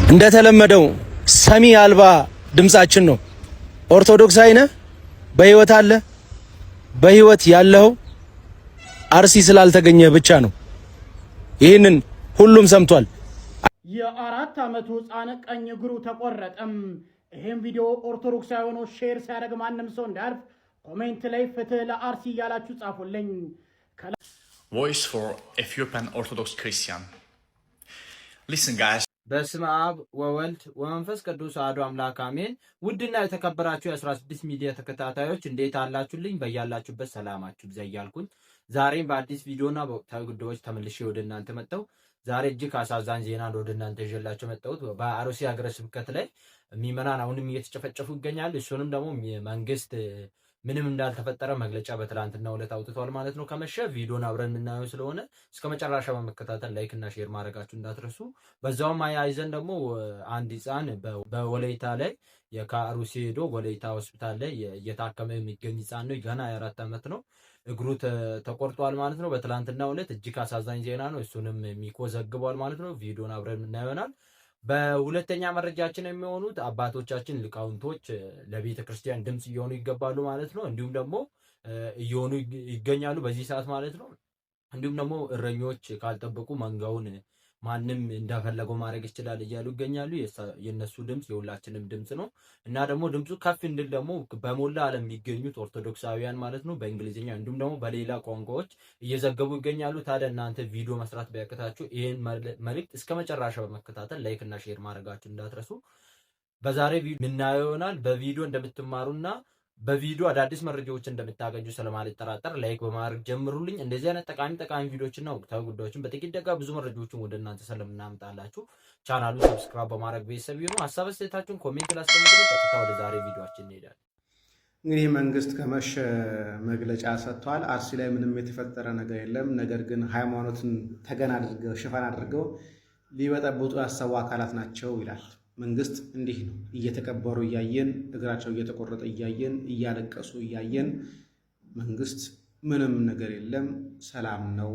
እንደተለመደው ሰሚ አልባ ድምጻችን ነው። ኦርቶዶክሳዊ ነህ? በህይወት አለ? በህይወት ያለው አርሲ ስላልተገኘ ብቻ ነው። ይህንን ሁሉም ሰምቷል። የአራት ዓመቱ ህፃን ቀኝ እግሩ ተቆረጠም። ይሄን ቪዲዮ ኦርቶዶክሳዊ ሆኖ ሼር ሲያደርግ ማንም ሰው እንዳያልፍ ኮሜንት ላይ ፍትህ ለአርሲ እያላችሁ ጻፉልኝ። Voice for Ethiopian Orthodox Christian. Listen guys. በስመ አብ ወወልድ ወመንፈስ ቅዱስ አሐዱ አምላክ አሜን። ውድና የተከበራችሁ የ16 ሚዲያ ተከታታዮች እንዴት አላችሁልኝ? በያላችሁበት ሰላማችሁ ይብዛ እያልኩኝ ዛሬም በአዲስ ቪዲዮና በወቅታዊ ጉዳዮች ተመልሼ ወደ እናንተ መጣሁ። ዛሬ እጅግ አሳዛኝ ዜና ወደ እናንተ ይዤላችሁ መጣሁት። በአርሲ ሀገረ ስብከት ላይ ምዕመናን አሁንም እየተጨፈጨፉ ይገኛሉ። እሱንም ደግሞ መንግስት ምንም እንዳልተፈጠረ መግለጫ በትላንትናው ዕለት አውጥቷል ማለት ነው። ከመሸ ቪዲዮን አብረን የምናየው ስለሆነ እስከ መጨረሻ በመከታተል ላይክ እና ሼር ማድረጋችሁ እንዳትረሱ። በዛውም አያይዘን ደግሞ አንድ ህፃን በወለይታ ላይ ከአርሲ ሄዶ ወለይታ ሆስፒታል ላይ እየታከመ የሚገኝ ህፃን ነው። ገና የ4 ዓመት ነው። እግሩ ተቆርጧል ማለት ነው። በትላንትናው ዕለት እጅግ አሳዛኝ ዜና ነው። እሱንም ሚኮ ዘግቧል ማለት ነው። ቪዲዮን አብረን የምናየው ይሆናል። በሁለተኛ መረጃችን የሚሆኑት አባቶቻችን ሊቃውንቶች ለቤተ ክርስቲያን ድምጽ እየሆኑ ይገባሉ ማለት ነው። እንዲሁም ደግሞ እየሆኑ ይገኛሉ በዚህ ሰዓት ማለት ነው። እንዲሁም ደግሞ እረኞች ካልጠበቁ መንጋውን ማንም እንዳፈለገው ማድረግ ይችላል እያሉ ይገኛሉ። የነሱ ድምጽ የሁላችንም ድምጽ ነው እና ደግሞ ድምጹ ከፍ እንድል ደግሞ በሞላ ዓለም የሚገኙት ኦርቶዶክሳውያን ማለት ነው በእንግሊዝኛ እንዲሁም ደግሞ በሌላ ቋንቋዎች እየዘገቡ ይገኛሉ። ታዲያ እናንተ ቪዲዮ መስራት ቢያቅታችሁ ይሄን መልእክት እስከ መጨረሻ በመከታተል ላይክ እና ሼር ማድረጋችሁ እንዳትረሱ። በዛሬ ቪዲዮ ምናየው ይሆናል። በቪዲዮ እንደምትማሩና በቪዲዮ አዳዲስ መረጃዎችን እንደምታገኙ ስለማልጠራጠር ላይክ በማድረግ ጀምሩልኝ። እንደዚህ አይነት ጠቃሚ ቪዲዮዎችና ወቅታዊ ጉዳዮችን በጥቂት ደቂቃ ብዙ መረጃዎችን ወደ እናንተ ስለምናመጣላችሁ ቻናሉን ሰብስክራይብ በማድረግ ቤተሰብ ይሁኑ። ሐሳብ አስተያየታችሁን ኮሜንት ላይ አስቀምጡልኝ። ቀጥታ ወደ ዛሬ ቪዲዮአችን እንሄዳለን። እንግዲህ መንግስት ከመሸ መግለጫ ሰጥቷል። አርሲ ላይ ምንም የተፈጠረ ነገር የለም፣ ነገር ግን ሃይማኖትን ተገን አድርገው ሽፋን አድርገው ሊበጠብጡ ያሰቡ አካላት ናቸው ይላል። መንግስት እንዲህ ነው። እየተቀበሩ እያየን እግራቸው እየተቆረጠ እያየን እያለቀሱ እያየን መንግስት ምንም ነገር የለም ሰላም ነው፣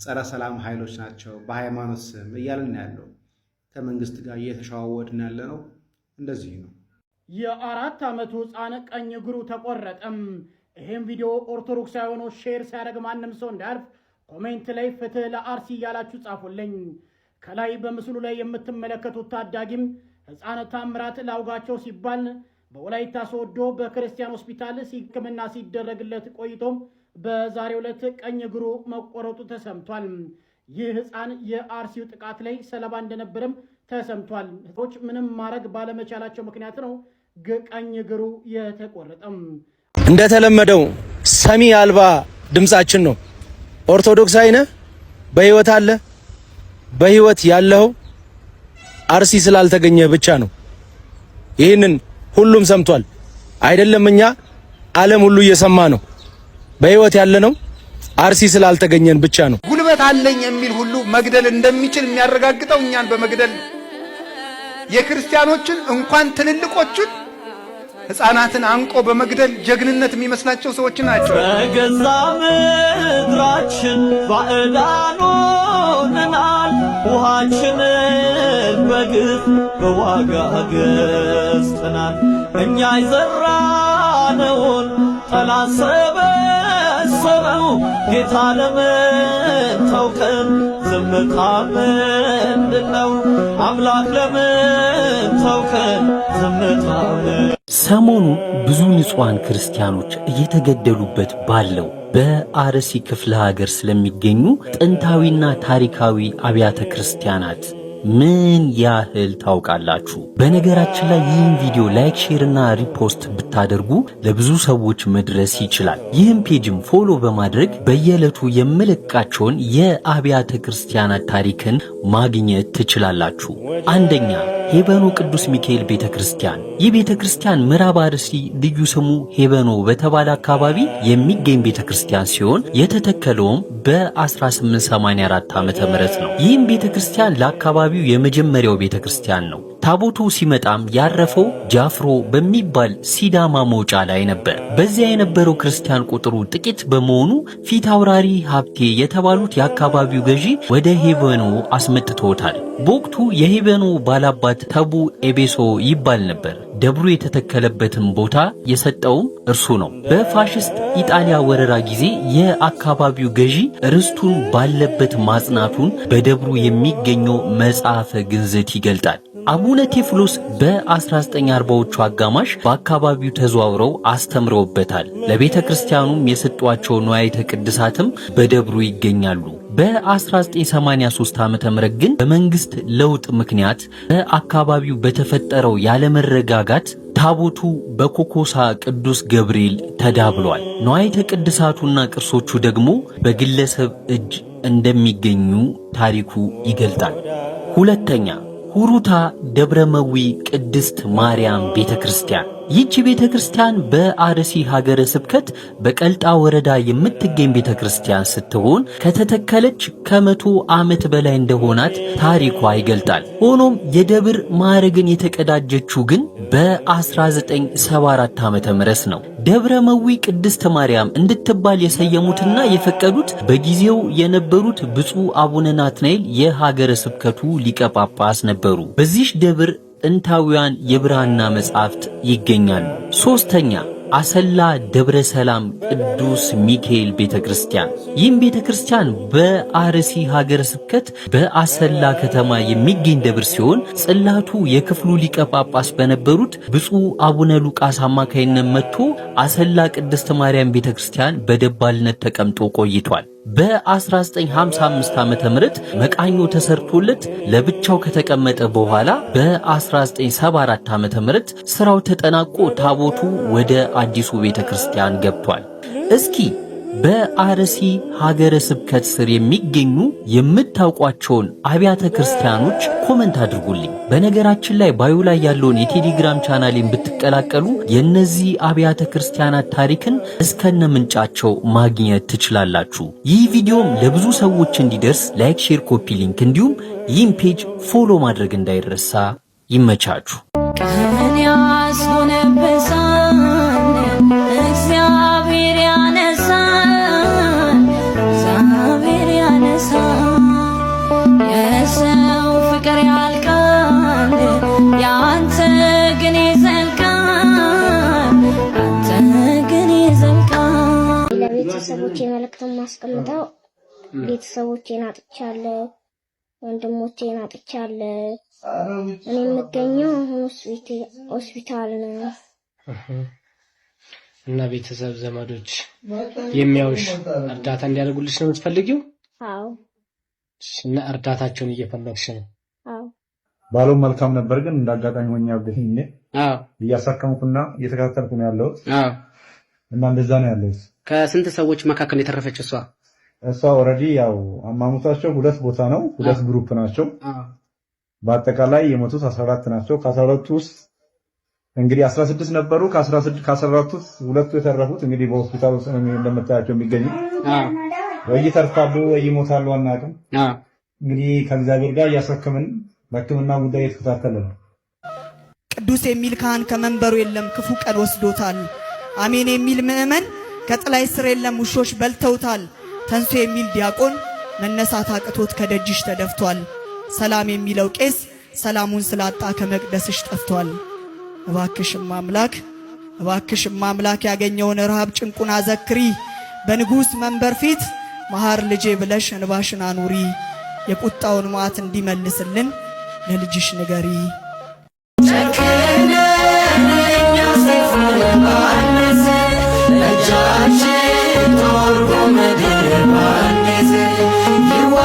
ጸረ ሰላም ኃይሎች ናቸው በሃይማኖት ስም እያልን ያለው ከመንግስት ጋር እየተሸዋወድን ያለ ነው። እንደዚህ ነው። የ4 ዓመቱ ህፃን ቀኝ እግሩ ተቆረጠም። ይሄን ቪዲዮ ኦርቶዶክሳዊ ሆኖ ሼር ሲያደርግ ማንም ሰው እንዳያልፍ ኮሜንት ላይ ፍትህ ለአርሲ እያላችሁ ጻፉልኝ። ከላይ በምስሉ ላይ የምትመለከቱት ታዳጊም ህፃን ታምራት ላውጋቸው ሲባል በወላይታ ሶዶ በክርስቲያን ሆስፒታል ሕክምና ሲደረግለት ቆይቶም በዛሬው ዕለት ቀኝ እግሩ መቆረጡ ተሰምቷል። ይህ ህፃን የአርሲው ጥቃት ላይ ሰለባ እንደነበረም ተሰምቷል። ሰዎች ምንም ማድረግ ባለመቻላቸው ምክንያት ነው ቀኝ እግሩ የተቆረጠም። እንደተለመደው ሰሚ አልባ ድምጻችን ነው። ኦርቶዶክሳዊ ነህ? በህይወት አለ? በህይወት ያለው አርሲ ስላልተገኘ ብቻ ነው። ይህንን ሁሉም ሰምቷል አይደለም? እኛ ዓለም ሁሉ እየሰማ ነው። በህይወት ያለ ነው አርሲ ስላልተገኘን ብቻ ነው። ጉልበት አለኝ የሚል ሁሉ መግደል እንደሚችል የሚያረጋግጠው እኛን በመግደል የክርስቲያኖችን እንኳን ትልልቆችን ህፃናትን አንቆ በመግደል ጀግንነት የሚመስላቸው ሰዎች ናቸው። በገዛ ምድራችን ባዕዳን ሆነናል። ውሃችንን በግፍ በዋጋ ገዝተናል። እኛ የዘራነውን ጠላት ሰበሰበው። ጌታ ለምን ተውከን? ዝምታ ምንድነው? አምላክ ለምን ተውከን? ዝምታ ሰሞኑ ብዙ ንጹሃን ክርስቲያኖች እየተገደሉበት ባለው በአርሲ ክፍለ ሀገር ስለሚገኙ ጥንታዊና ታሪካዊ አብያተ ክርስቲያናት ምን ያህል ታውቃላችሁ? በነገራችን ላይ ይህን ቪዲዮ ላይክ፣ ሼር እና ሪፖስት ብታደርጉ ለብዙ ሰዎች መድረስ ይችላል። ይህን ፔጅም ፎሎ በማድረግ በየዕለቱ የምለቃቸውን የአብያተ ክርስቲያናት ታሪክን ማግኘት ትችላላችሁ። አንደኛ ሄበኖ ቅዱስ ሚካኤል ቤተክርስቲያን። ይህ ቤተክርስቲያን ምዕራብ አርሲ ልዩ ስሙ ሄበኖ በተባለ አካባቢ የሚገኝ ቤተክርስቲያን ሲሆን የተተከለውም በ1884 ዓመተ ምህረት ነው። ይህም ቤተክርስቲያን ለአካባቢው የመጀመሪያው ቤተክርስቲያን ነው። ታቦቱ ሲመጣም ያረፈው ጃፍሮ በሚባል ሲዳማ መውጫ ላይ ነበር። በዚያ የነበረው ክርስቲያን ቁጥሩ ጥቂት በመሆኑ ፊት አውራሪ ሀብቴ የተባሉት የአካባቢው ገዢ ወደ ሄበኖ አስመጥተውታል። በወቅቱ የሄበኖ ባላባት ተቡ ኤቤሶ ይባል ነበር። ደብሩ የተተከለበትን ቦታ የሰጠውም እርሱ ነው። በፋሽስት ኢጣሊያ ወረራ ጊዜ የአካባቢው ገዢ ርስቱን ባለበት ማጽናቱን በደብሩ የሚገኘው መጽሐፈ ግንዘት ይገልጣል። አቡነ ቴዎፍሎስ በ1940ዎቹ አጋማሽ በአካባቢው ተዘዋውረው አስተምረውበታል። ለቤተ ክርስቲያኑም የሰጧቸው ንዋያተ ቅድሳትም በደብሩ ይገኛሉ። በ1983 ዓ.ም ግን በመንግስት ለውጥ ምክንያት በአካባቢው በተፈጠረው ያለመረጋጋት ታቦቱ በኮኮሳ ቅዱስ ገብርኤል ተዳብሏል። ንዋያተ ቅድሳቱና ቅርሶቹ ደግሞ በግለሰብ እጅ እንደሚገኙ ታሪኩ ይገልጣል። ሁለተኛ ሁሩታ ደብረመዊ ቅድስት ማርያም ቤተክርስቲያን። ይህች ቤተክርስቲያን በአርሲ ሀገረ ስብከት በቀልጣ ወረዳ የምትገኝ ቤተክርስቲያን ስትሆን ከተተከለች ከ100 ዓመት በላይ እንደሆናት ታሪኳ ይገልጣል። ሆኖም የደብር ማዕረግን የተቀዳጀችው ግን በ1974 ዓመተ ምህረት ነው። ደብረመዊ ቅድስት ማርያም እንድትባል የሰየሙትና የፈቀዱት በጊዜው የነበሩት ብፁዕ አቡነ ናትናኤል የሀገረ ስብከቱ ሊቀ ጳጳስ ነበሩ። በዚህ ደብር ጥንታውያን የብራና መጻሕፍት ይገኛሉ። ሶስተኛ አሰላ ደብረ ሰላም ቅዱስ ሚካኤል ቤተክርስቲያን። ይህም ቤተክርስቲያን በአርሲ ሀገረ ስብከት በአሰላ ከተማ የሚገኝ ደብር ሲሆን ጽላቱ የክፍሉ ሊቀ ጳጳስ በነበሩት ብፁዕ አቡነ ሉቃስ አማካይነት መጥቶ አሰላ ቅድስት ማርያም ቤተክርስቲያን በደባልነት ተቀምጦ ቆይቷል። በ1955 ዓመተ ምህረት መቃኞ ተሰርቶለት ለብቻው ከተቀመጠ በኋላ በ1974 ዓመተ ምህረት ስራው ተጠናቆ ታቦቱ ወደ አዲሱ ቤተክርስቲያን ገብቷል። እስኪ በአርሲ ሀገረ ስብከት ስር የሚገኙ የምታውቋቸውን አብያተ ክርስቲያኖች ኮመንት አድርጉልኝ። በነገራችን ላይ ባዩ ላይ ያለውን የቴሌግራም ቻናሌን ብትቀላቀሉ የነዚህ አብያተ ክርስቲያናት ታሪክን እስከነ ምንጫቸው ማግኘት ትችላላችሁ። ይህ ቪዲዮም ለብዙ ሰዎች እንዲደርስ ላይክ፣ ሼር፣ ኮፒ ሊንክ እንዲሁም ይህን ፔጅ ፎሎ ማድረግ እንዳይረሳ። ይመቻችሁ። የሰው ፍቅር ያልቃል፣ ያንተ ግን ይዘልቃል፣ አንተ ግን ይዘልቃል። ለቤተሰቦቼ መልእክት ማስቀምጠው ቤተሰቦቼን አጥቻለሁ፣ ወንድሞቼን አጥቻለሁ። እኔ የምገኘው ሆስፒታል ነው እና ቤተሰብ ዘመዶች የሚያውሽ እርዳታ እንዲያደርጉልሽ ነው የምትፈልጊው? አዎ። እና እርዳታቸውን እየፈለግሽ ነው? አዎ። ባለው መልካም ነበር፣ ግን እንዳጋጣሚ ሆኛ ያገኘኝ እኔ እያሳከምኩና እየተከታተልኩ ነው ያለሁት። እና እንደዛ ነው ያለሁት። ከስንት ሰዎች መካከል የተረፈች እሷ ኦልሬዲ ያው አማሙታቸው ሁለት ቦታ ነው፣ ሁለት ግሩፕ ናቸው። በአጠቃላይ የሞቱት 14 ናቸው። ከ14 ውስጥ እንግዲህ 16 ነበሩ። ከ14 ውስጥ ሁለቱ የተረፉት እንግዲህ በሆስፒታል ውስጥ ነው እንደምታያቸው የሚገኙ። ወይ ይተርፋሉ ወይ ይሞታሉ አናውቅም። እንግዲህ ከእግዚአብሔር ጋር እያሰከምን በሕክምና ጉዳይ እየተከታተለ ነው። ቅዱስ የሚል ካህን ከመንበሩ የለም፣ ክፉ ቀን ወስዶታል። አሜን የሚል ምዕመን ከጥላይ ስር የለም፣ ውሾች በልተውታል። ተንሶ የሚል ዲያቆን መነሳት አቅቶት ከደጅሽ ተደፍቷል። ሰላም የሚለው ቄስ ሰላሙን ስላጣ ከመቅደስሽ ጠፍቷል። እባክሽም አምላክ ያገኘውን ረሃብ ጭንቁን አዘክሪ። በንጉሥ መንበር ፊት መሐር ልጄ ብለሽ እንባሽን አኑሪ። የቁጣውን መዓት እንዲመልስልን ለልጅሽ ንገሪ።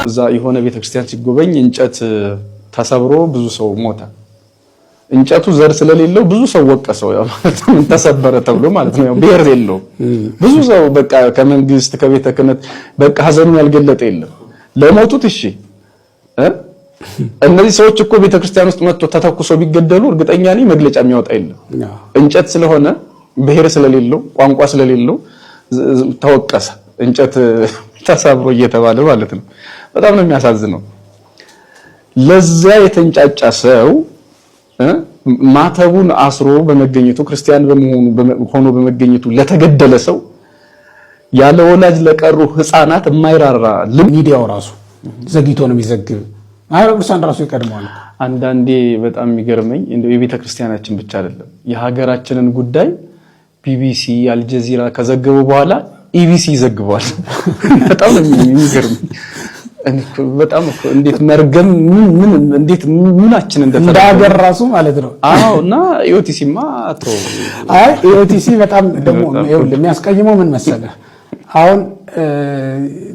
እዛ የሆነ ቤተክርስቲያን ሲጎበኝ እንጨት ተሰብሮ ብዙ ሰው ሞተ። እንጨቱ ዘር ስለሌለው ብዙ ሰው ወቀሰው። ያው ምን ተሰበረ ተብሎ ማለት ነው። ያው ብሔር የለው ብዙ ሰው በቃ ከመንግስት ከቤተ ክህነት በቃ ሀዘኑን ያልገለጠ የለም። ለሞቱት እሺ እነዚህ ሰዎች እኮ ቤተክርስቲያን ውስጥ መጥቶ ተተኩሶ ቢገደሉ እርግጠኛ ነኝ መግለጫ የሚያወጣ የለም። እንጨት ስለሆነ ብሔር ስለሌለው ቋንቋ ስለሌለው ተወቀሰ። እንጨት ተሰብሮ እየተባለ ማለት ነው። በጣም ነው የሚያሳዝነው። ለዛ የተንጫጫ ሰው ማተቡን አስሮ በመገኘቱ ክርስቲያን ሆኖ በመገኘቱ ለተገደለ ሰው ያለ ወላጅ ለቀሩ ህፃናት የማይራራ ሚዲያው ራሱ ዘግይቶ ነው የሚዘግብ ማህበረሰብ ራሱ ይቀድማል። አንዳንዴ በጣም የሚገርመኝ እንደው የቤተ ክርስቲያናችን ብቻ አይደለም የሀገራችንን ጉዳይ ቢቢሲ አልጀዚራ ከዘገቡ በኋላ ኢቢሲ ይዘግባል። በጣም የሚገርመኝ በጣም እንዴት መርገም ምን እንዴት ምናችን እንደሀገር ራሱ ማለት ነው። እና ኢኦቲሲማ ኢኦቲሲ በጣም ደግሞ የሚያስቀይመው ምን መሰለህ አሁን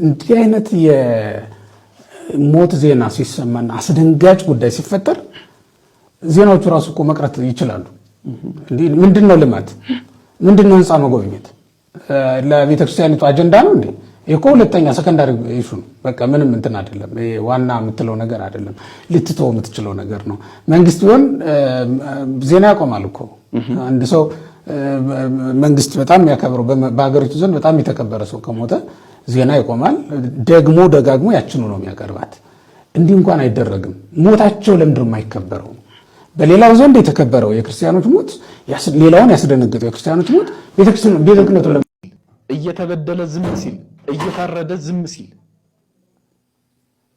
እንዲህ አይነት የሞት ዜና ሲሰማና አስደንጋጭ ጉዳይ ሲፈጠር ዜናዎቹ ራሱ እኮ መቅረት ይችላሉ። ምንድነው ልማት ምንድነው ህንፃ መጎብኘት ለቤተክርስቲያኒቱ አጀንዳ ነው እንዴ? ይሄ ሁለተኛ ሰከንዳሪ ኢሹ ነው። በቃ ምንም እንትን አይደለም። ይሄ ዋና የምትለው ነገር አይደለም። ልትተው የምትችለው ነገር ነው። መንግስት ቢሆን ዜና ያቆማል እኮ አንድ ሰው መንግስት በጣም ያከብረው በሀገሪቱ ዘንድ በጣም የተከበረ ሰው ከሞተ ዜና ይቆማል። ደግሞ ደጋግሞ ያችኑ ነው የሚያቀርባት። እንዲህ እንኳን አይደረግም። ሞታቸው ለምንድን ነው የማይከበረው? በሌላው ዘንድ የተከበረው የክርስቲያኖች ሞት ሌላውን ያስደነገጠው የክርስቲያኖች ሞት ቤተክርስቲያኑ እየተበደለ ዝም ሲል እየታረደ ዝም ሲል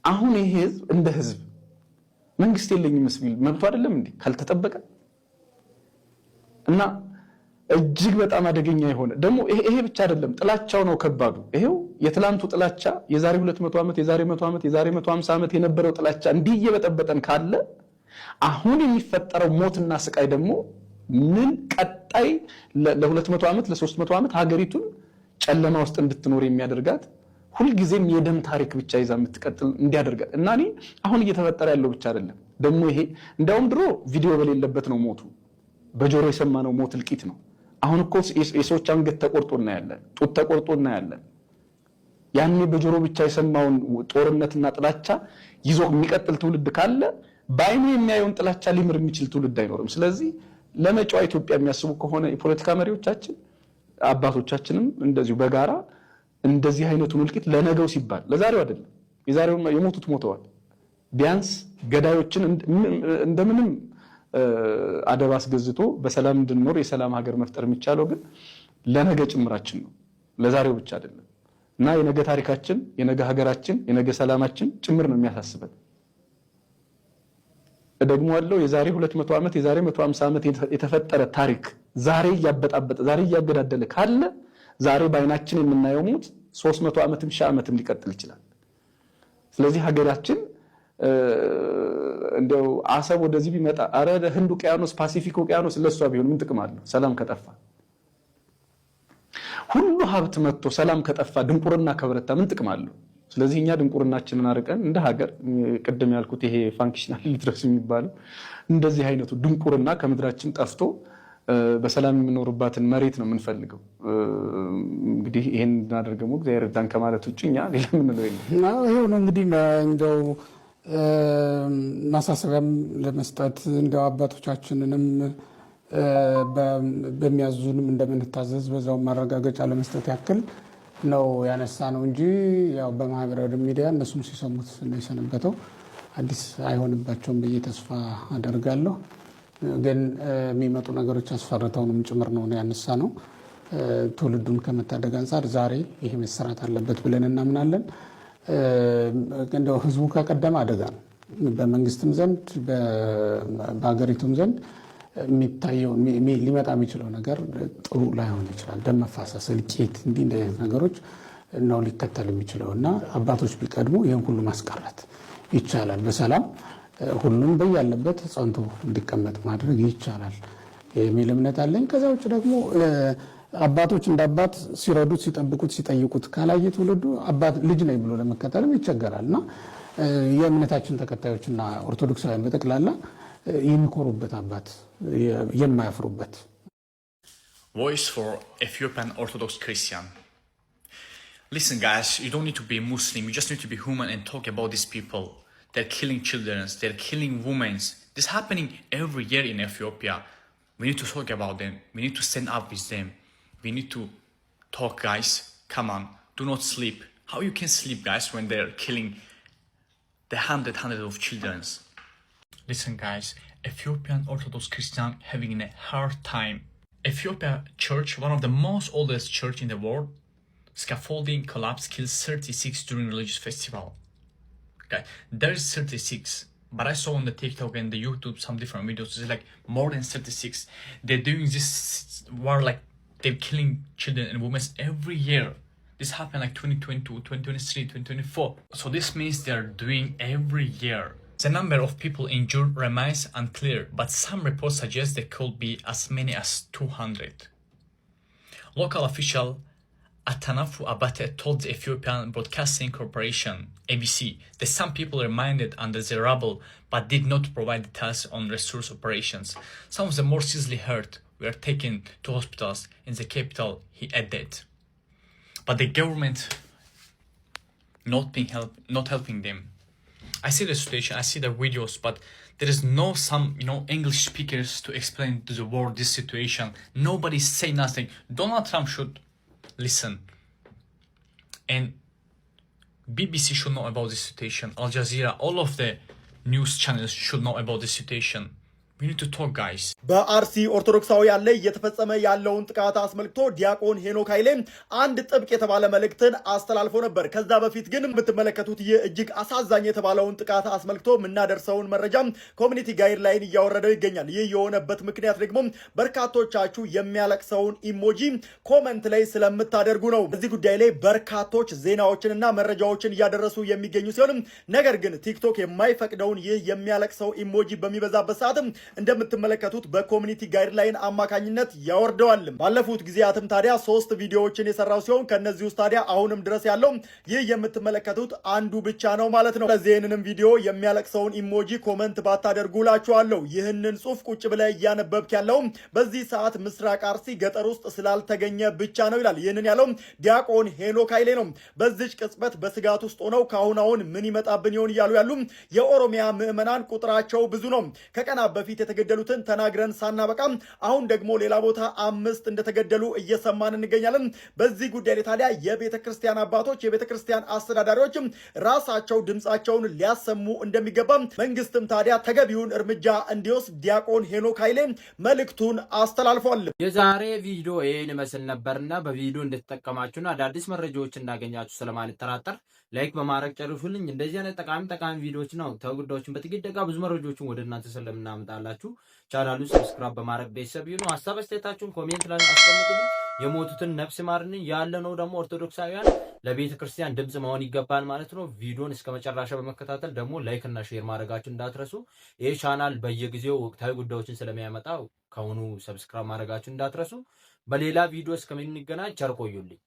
አሁን ይሄ ህዝብ እንደ ህዝብ መንግስት የለኝም ሲል መብቱ አይደለም እንዴ ካልተጠበቀ? እና እጅግ በጣም አደገኛ የሆነ ደግሞ ይሄ ብቻ አይደለም ጥላቻው ነው ከባዱ። ይሄው የትላንቱ ጥላቻ የዛሬ 200 ዓመት የዛሬ 100 ዓመት የዛሬ 150 ዓመት የነበረው ጥላቻ እንዲህ እየበጠበጠን ካለ አሁን የሚፈጠረው ሞትና ስቃይ ደግሞ ምን ቀጣይ ለ200 ዓመት ለ300 ዓመት ሀገሪቱን ጨለማ ውስጥ እንድትኖር የሚያደርጋት ሁልጊዜም የደም ታሪክ ብቻ ይዛ የምትቀጥል እንዲያደርጋት እና እኔ አሁን እየተፈጠረ ያለው ብቻ አይደለም ደግሞ ይሄ እንደውም ድሮ ቪዲዮ በሌለበት ነው ሞቱ በጆሮ የሰማነው ሞት እልቂት ነው። አሁን እኮ የሰዎች አንገት ተቆርጦ እናያለን፣ ጡት ተቆርጦ እናያለን። ያኔ በጆሮ ብቻ የሰማውን ጦርነትና ጥላቻ ይዞ የሚቀጥል ትውልድ ካለ በአይኑ የሚያየውን ጥላቻ ሊምር የሚችል ትውልድ አይኖርም። ስለዚህ ለመጪዋ ኢትዮጵያ የሚያስቡ ከሆነ የፖለቲካ መሪዎቻችን አባቶቻችንም እንደዚሁ በጋራ እንደዚህ አይነቱን እልቂት ለነገው ሲባል ለዛሬው አይደለም የዛሬው የሞቱት ሞተዋል። ቢያንስ ገዳዮችን እንደምንም አደብ አስገዝቶ በሰላም እንድንኖር የሰላም ሀገር መፍጠር የሚቻለው ግን ለነገ ጭምራችን ነው ለዛሬው ብቻ አይደለም። እና የነገ ታሪካችን የነገ ሀገራችን የነገ ሰላማችን ጭምር ነው የሚያሳስበን። ደግሞ ያለው የዛሬ 200 ዓመት የዛሬ 150 ዓመት የተፈጠረ ታሪክ ዛሬ ያበጣበጠ ዛሬ ያገዳደለ ካለ ዛሬ ባይናችን የምናየው ሞት 300 ዓመትም ሺህ ዓመትም ሊቀጥል ይችላል። ስለዚህ ሀገራችን እንደው አሰብ ወደዚህ ቢመጣ አረ ህንድ ውቅያኖስ ፓሲፊክ ውቅያኖስ ለሷ ቢሆን ምን ጥቅም አለው? ሰላም ከጠፋ ሁሉ ሀብት መጥቶ ሰላም ከጠፋ ድንቁርና ከበረታ ምን ጥቅም አለው? ስለዚህ እኛ ድንቁርናችንን አርቀን እንደ ሀገር ቅድም ያልኩት ይሄ ፋንክሽናል ሊትረሲ የሚባለው እንደዚህ አይነቱ ድንቁርና ከምድራችን ጠፍቶ በሰላም የምንኖርባትን መሬት ነው የምንፈልገው። እንግዲህ ይሄን እናደርገው እግዚአብሔር ይርዳን ከማለት ውጭ እኛ ሌላ ምን ነው የለም። ይሄው ነው እንግዲህ እንደው ማሳሰቢያም ለመስጠት እንደው አባቶቻችንንም በሚያዙንም እንደምንታዘዝ በዛው ማረጋገጫ ለመስጠት ያክል ነው ያነሳ ነው እንጂ ያው በማህበራዊ ሚዲያ እነሱም ሲሰሙት ነው የሰነበተው። አዲስ አይሆንባቸውም ብዬ ተስፋ አደርጋለሁ። ግን የሚመጡ ነገሮች አስፈርተውንም ጭምር ነው ያነሳ ነው። ትውልዱን ከመታደግ አንጻር ዛሬ ይሄ መሰራት አለበት ብለን እናምናለን። እንደው ህዝቡ ከቀደመ አደጋ ነው በመንግስትም ዘንድ በሀገሪቱም ዘንድ የሚታየው ሊመጣ የሚችለው ነገር ጥሩ ላይሆን ይችላል። ደም መፋሰስ፣ እልቂት እንዲህ አይነት ነገሮች ነው ሊከተል የሚችለው እና አባቶች ቢቀድሙ ይህን ሁሉ ማስቀረት ይቻላል። በሰላም ሁሉም በያለበት ጸንቶ እንዲቀመጥ ማድረግ ይቻላል የሚል እምነት አለኝ። ከዛ ውጭ ደግሞ አባቶች እንደ አባት ሲረዱት ሲጠብቁት ሲጠይቁት ካላየ ትውልዱ አባት ልጅ ነኝ ብሎ ለመከተልም ይቸገራል እና የእምነታችን ተከታዮችና ኦርቶዶክሳውያን በጠቅላላ የሚኮሩበት አባት የማያፍሩበት Voice for Ethiopian Orthodox Christian. Listen guys, you don't need to be Muslim, you just need to be human and talk about these people. They're killing children, they're killing women. This is happening every year in Ethiopia. We need to talk about them, we need to stand up with them. We need to talk guys, come on, do not sleep. How you can sleep guys when they're killing the hundreds of children? Listen guys, Ethiopian Orthodox Christians having a hard time. Ethiopia Church, one of the most oldest church in the world, scaffolding collapse kills 36 during religious festival. Okay, there's 36, but I saw on the TikTok and the YouTube some different videos. It's like more than 36. They're doing this war, like they're killing children and women every year. This happened like 2022, 2023, 2024. So this means they're doing every year. The number of people injured remains unclear, but some reports suggest there could be as many as 200. Local official Atanafu Abate told the Ethiopian Broadcasting Corporation, ABC, that some people remained under the rubble but did not provide details on resource operations. Some of the more seriously hurt were taken to hospitals in the capital, he added. But the government not helping them. I see the situation, I see the videos, but there is no English speakers to explain to the world this situation. Nobody say nothing. Donald Trump should listen. And BBC should know about this situation. Al Jazeera, all of the news channels should know about this situation. We need to talk, guys. በአርሲ ኦርቶዶክሳውያን ላይ እየተፈጸመ ያለውን ጥቃት አስመልክቶ ዲያቆን ሄኖክ ኃይሌ አንድ ጥብቅ የተባለ መልእክትን አስተላልፎ ነበር። ከዛ በፊት ግን የምትመለከቱት እጅግ አሳዛኝ የተባለውን ጥቃት አስመልክቶ የምናደርሰውን መረጃ ኮሚኒቲ ጋይድላይን እያወረደው ይገኛል። ይህ የሆነበት ምክንያት ደግሞ በርካቶቻችሁ የሚያለቅሰውን ኢሞጂ ኮመንት ላይ ስለምታደርጉ ነው። በዚህ ጉዳይ ላይ በርካቶች ዜናዎችንና መረጃዎችን እያደረሱ የሚገኙ ሲሆን ነገር ግን ቲክቶክ የማይፈቅደውን ይህ የሚያለቅሰው ኢሞጂ በሚበዛበት ሰዓት እንደምትመለከቱት በኮሚኒቲ ጋይድላይን አማካኝነት ያወርደዋል። ባለፉት ጊዜያትም ታዲያ 3 ቪዲዮዎችን የሰራው ሲሆን ከነዚህ ውስጥ ታዲያ አሁንም ድረስ ያለው ይህ የምትመለከቱት አንዱ ብቻ ነው ማለት ነው። ስለዚህ ይህንንም ቪዲዮ የሚያለቅሰውን ኢሞጂ ኮመንት ባታደርጉላችኋለሁ። ይህንን ጽሑፍ ቁጭ ብለህ እያነበብክ ያለው በዚህ ሰዓት ምስራቅ አርሲ ገጠር ውስጥ ስላልተገኘ ብቻ ነው ይላል። ይህንን ያለው ዲያቆን ሄኖክ ኃይሌ ነው። በዚች ቅጽበት በስጋት ውስጥ ሆነው ካሁን ምን ይመጣብን ይሆን እያሉ ያሉ የኦሮሚያ ምዕመናን ቁጥራቸው ብዙ ነው። ከቀናት በፊት የተገደሉትን ተናግረን ሳናበቃም አሁን ደግሞ ሌላ ቦታ 5 እንደተገደሉ እየሰማን እንገኛለን። በዚህ ጉዳይ ላይ ታዲያ የቤተክርስቲያን አባቶች የቤተክርስቲያን አስተዳዳሪዎች ራሳቸው ድምጻቸውን ሊያሰሙ እንደሚገባ መንግስትም ታዲያ ተገቢውን እርምጃ እንዲወስድ ዲያቆን ሄኖክ ኃይሌ መልእክቱን አስተላልፏል። የዛሬ ቪዲዮ ይሄን መስል ነበርና በቪዲዮ እንድትጠቀማችሁና አዳዲስ መረጃዎች እንዳገኛችሁ ስለማልጠራጠር ላይክ በማድረግ ጨርሱልኝ። እንደዚህ አይነት ጠቃሚ ቪዲዮዎች ነው ተጉዳዮችን በጥቂት ደቂቃ ብዙ መረጃዎችን ወደ እናንተ ስለምናመጣላችሁ ቻናሉን ሰብስክራይብ በማድረግ ቤተሰብ ይሁኑ። ሐሳብ አስተያየታችሁን ኮሜንት ላይ አስቀምጡልኝ። የሞቱትን ነፍስ ይማርን ያለነው ደግሞ ኦርቶዶክሳውያን ለቤተ ክርስቲያን ድምጽ መሆን ይገባል ማለት ነው። ቪዲዮን እስከ መጨረሻ በመከታተል ደግሞ ላይክ እና ሼር ማድረጋችሁን እንዳትረሱ። ይሄ ቻናል በየጊዜው ወቅታዊ ጉዳዮችን ስለሚያመጣ ከሆኑ ሰብስክራይብ ማድረጋችሁን እንዳትረሱ። በሌላ ቪዲዮ እስከምንገናኝ ቸር ቆዩልኝ።